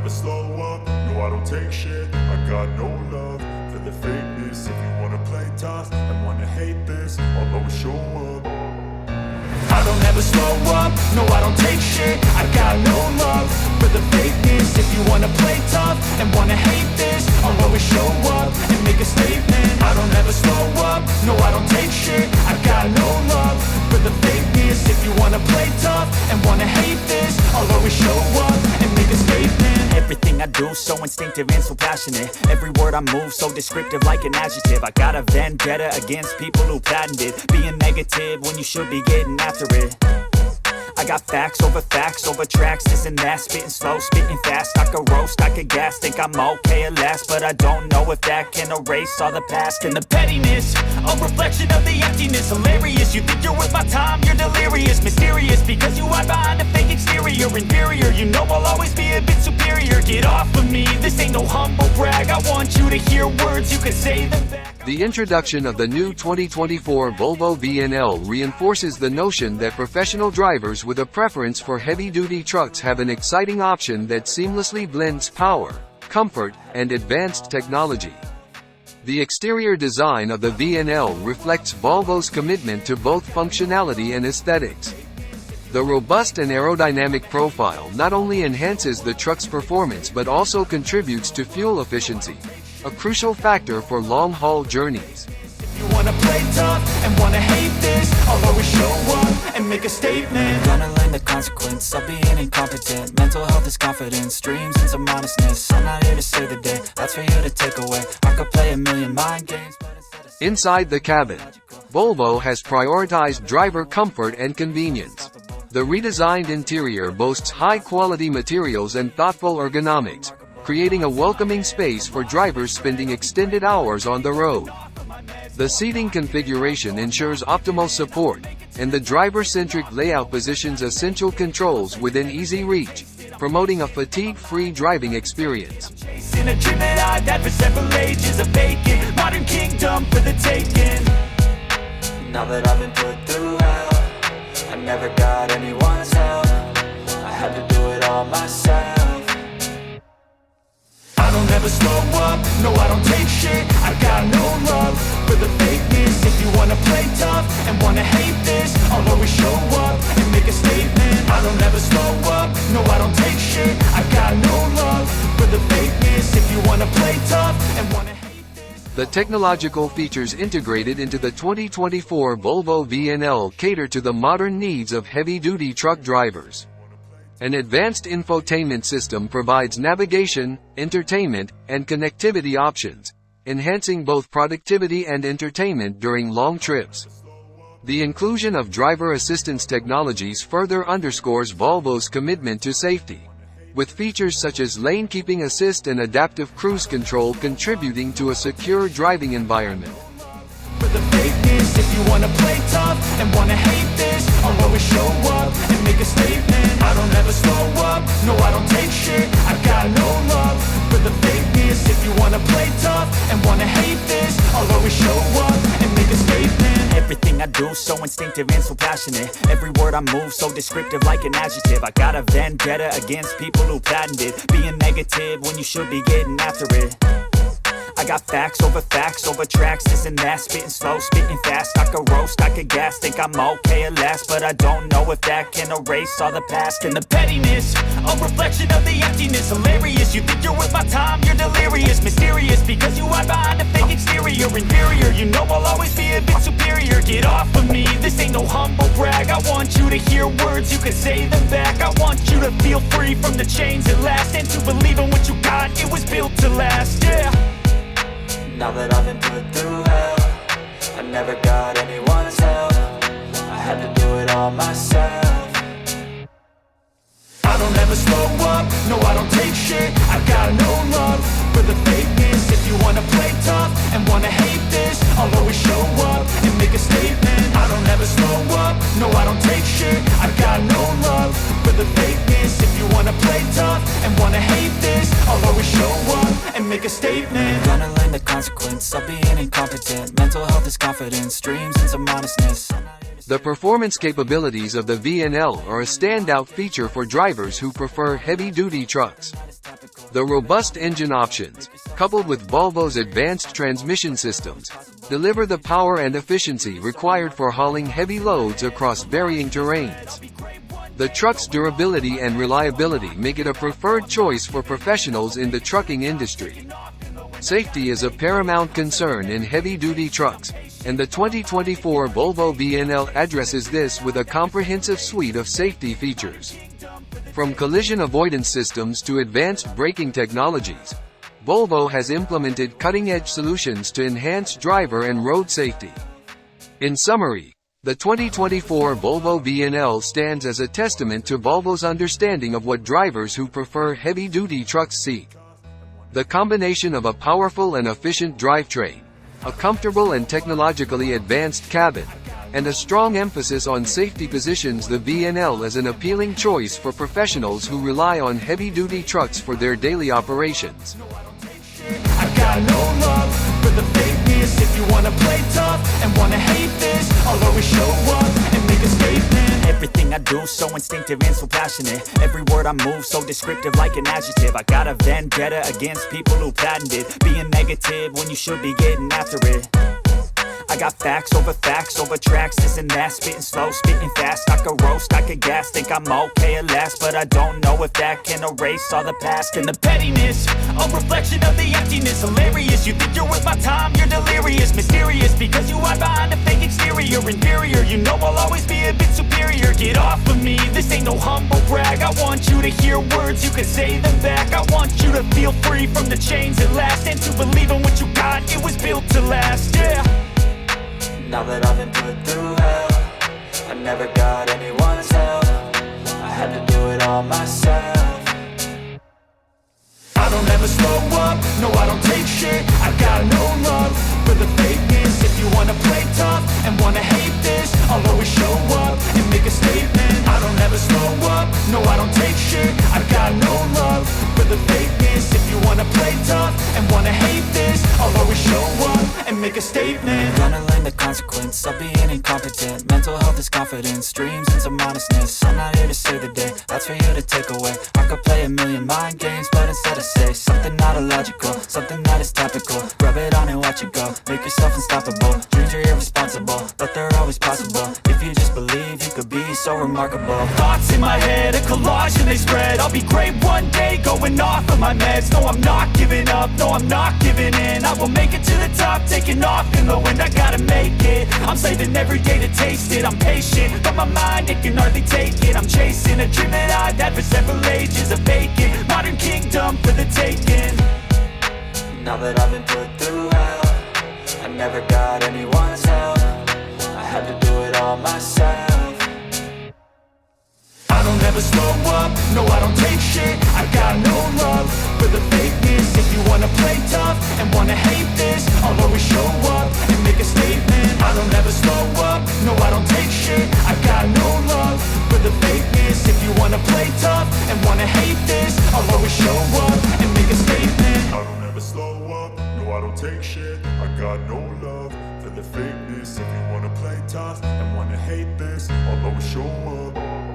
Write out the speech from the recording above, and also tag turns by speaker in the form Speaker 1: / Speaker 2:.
Speaker 1: never slow up, no I don't take shit. I got no love for the fakeness. If you wanna play tough and wanna hate this, I'll always show up. I don't ever slow up, no I don't take shit. I got no love for the fakeness. If you wanna play tough and wanna hate this, I'll always show up and make a statement. I don't ever slow up, no I don't take shit. I got no love for the fakeness. If you wanna play tough and wanna hate this, I'll always show up and make a statement.
Speaker 2: Everything I do so instinctive and so passionate. Every word I move so descriptive like an adjective. I got a vendetta against people who patented being negative when you should be getting after it. I got facts over tracks, this and that. Spitting slow, spitting fast. I could roast, I could gas. Think I'm okay at last, but I don't know if that can erase all the past. And the pettiness, a reflection of the emptiness. Hilarious, you think you're worth my time, you're delirious. Mysterious, because you hide behind a fake exterior. Inferior, you know I'll always be a bit superior. Get off of me, this ain't no humble brag. I want you to hear words, you can say them back.
Speaker 3: The introduction of the new 2024 Volvo VNL reinforces the notion that professional drivers with a preference for heavy-duty trucks have an exciting option that seamlessly blends power, comfort, and advanced technology. The exterior design of the VNL reflects Volvo's commitment to both functionality and aesthetics. The robust and aerodynamic profile not only enhances the truck's performance but also contributes to fuel efficiency, a crucial factor for long-haul journeys.
Speaker 2: If you wanna play tough and wanna hate this, I'll always show up and make a statement. Gonna learn the consequence of being incompetent. Mental health is confidence, dreams and some honestness. I'm not here to save the day, that's for you to take away. I could play a million mind games, but
Speaker 3: inside the cabin, Volvo has prioritized driver comfort and convenience. The redesigned interior boasts high-quality materials and thoughtful ergonomics, creating a welcoming space for drivers spending extended hours on the road. The seating configuration ensures optimal support, and the driver-centric layout positions essential controls within easy reach, promoting a fatigue-free driving experience.
Speaker 2: chasing a dream that I've had for several ages, a vacant modern kingdom for the taking. Now that I've been put through hell, I never got anyone's help. I had to do it all myself. I don't ever slow up, no I don't take shit. I got no love for the fakeness. If you wanna play tough and wanna hate this, I'll always show up and make a statement. I don't ever slow up, no I don't take shit. I got no love for the fakeness. If you wanna play tough and wanna hate this.
Speaker 3: The technological features integrated into the 2024 Volvo VNL cater to the modern needs of heavy-duty truck drivers. An advanced infotainment system provides navigation, entertainment, and connectivity options, enhancing both productivity and entertainment during long trips. The inclusion of driver assistance technologies further underscores Volvo's commitment to safety, with features such as lane keeping assist and adaptive cruise control contributing to a secure driving environment.
Speaker 2: For the fakeness, if you wanna play tough and wanna hate this, I'll always show up and make a statement. I don't ever slow up, no I don't take shit. I got no love for the fakeness. If you wanna play tough and wanna hate this, I'll always show up and make a statement. Everything I do so instinctive and so passionate. Every word I move so descriptive like an adjective. I got a vendetta against people who patented being negative when you should be getting after it. I got facts over tracks, this and that. Spitting slow, spitting fast. I could roast, I could gas. Think I'm okay at last, but I don't know if that can erase all the past. And the pettiness, a reflection of the emptiness. Hilarious, you think you're worth my time, you're delirious. Mysterious, because you hide behind a fake exterior. Inferior, you know I'll always be a bit superior. Get off of me, this ain't no humble brag. I want you to hear words, you can say them back. I want you to feel free from the chains at last, and to believe in what you got, it was built to last, yeah. Now that I've been put through hell, I never got anyone's help. I had to do it all myself. I don't ever slow up, no I don't take shit. I got no love for the fakeness. If you wanna play tough and wanna hate this, I'll always show up and make a statement. I don't ever slow up, no I don't take shit. I got no love for the fakeness. If you wanna play tough and wanna hate this, I'll always show up and make a statement. Gonna learn the consequence of being incompetent. Mental health is confidence, dreams and some honestness.
Speaker 3: The performance capabilities of the VNL are a standout feature for drivers who prefer heavy-duty trucks. The robust engine options, coupled with Volvo's advanced transmission systems, deliver the power and efficiency required for hauling heavy loads across varying terrains. The truck's durability and reliability make it a preferred choice for professionals in the trucking industry. Safety is a paramount concern in heavy-duty trucks, and the 2024 Volvo VNL addresses this with a comprehensive suite of safety features. From collision avoidance systems to advanced braking technologies, Volvo has implemented cutting-edge solutions to enhance driver and road safety. In summary, the 2024 Volvo VNL stands as a testament to Volvo's understanding of what drivers who prefer heavy-duty trucks seek. The combination of a powerful and efficient drivetrain, a comfortable and technologically advanced cabin, and a strong emphasis on safety positions the VNL as an appealing choice for professionals who rely on heavy-duty trucks for their daily operations.
Speaker 2: I got no love for the fakeness. If you wanna play tough and wanna hate this, I'll always show up and make a statement. Everything I do so instinctive and so passionate. Every word I move so descriptive like an adjective. I got a vendetta against people who patented being negative when you should be getting after it. I got facts over tracks, this and that. Spitting slow, spitting fast. I could roast, I could gas. Think I'm okay at last, but I don't know if that can erase all the past. And the pettiness, a reflection of the emptiness. Hilarious, you think you're worth my time, you're delirious. Mysterious, because you hide behind a fake exterior. Inferior, you know I'll always be a bit superior. Get off of me, this ain't no humble brag. I want you to hear words, you can say them back. I want you to feel free from the chains at last, and to believe in what you got, it was built to last, yeah.
Speaker 4: Now that I've been put through hell, I never got anyone's help. I had to do it all myself.
Speaker 2: I don't ever slow up, no I don't take shit. I got no love for the fakeness. If you wanna play tough and wanna hate this, I'll always show up and make a statement. I don't ever slow up, no I don't take shit. I got no love for the fakeness. If you wanna play tough and wanna hate this, I'll always show up and make a statement.
Speaker 4: Gonna learn the consequence of being incompetent. Mental health is confidence, dreams and some honestness. I'm not here to save the day, that's for you to take away. I could play a million mind games, but instead I say something not illogical, something that is topical. Rub it on and watch it go, make yourself unstoppable. Dreams are irresponsible, but they're always possible. If you just believe, you could be so remarkable.
Speaker 2: Thoughts in my head, a collage and they spread. I'll be great one day, going off of my meds. No, I'm not giving up, no, I'm not giving in. I will make it to the top, taking off in the wind. I gotta make it, I'm saving every day to taste it. I'm patient, but my mind, it can hardly take it. I'm chasing a dream that I've had for several ages. A vacant, modern kingdom for the taking.
Speaker 4: Now that I've been put through hell, I never got anyone's help. I had to do it all myself.
Speaker 2: I don't ever slow up, no I don't take shit. I got no love for the fakeness. If you wanna play tough and wanna hate this, I'll always show up and make a statement. I don't ever slow up, no I don't take shit. I got no love for the fakeness. If you wanna play tough and wanna hate this, I'll always show up and make a statement.
Speaker 1: I don't ever slow up, no I don't take shit. I got no love for the fakeness. If you wanna play tough and wanna hate this, I'll always show up.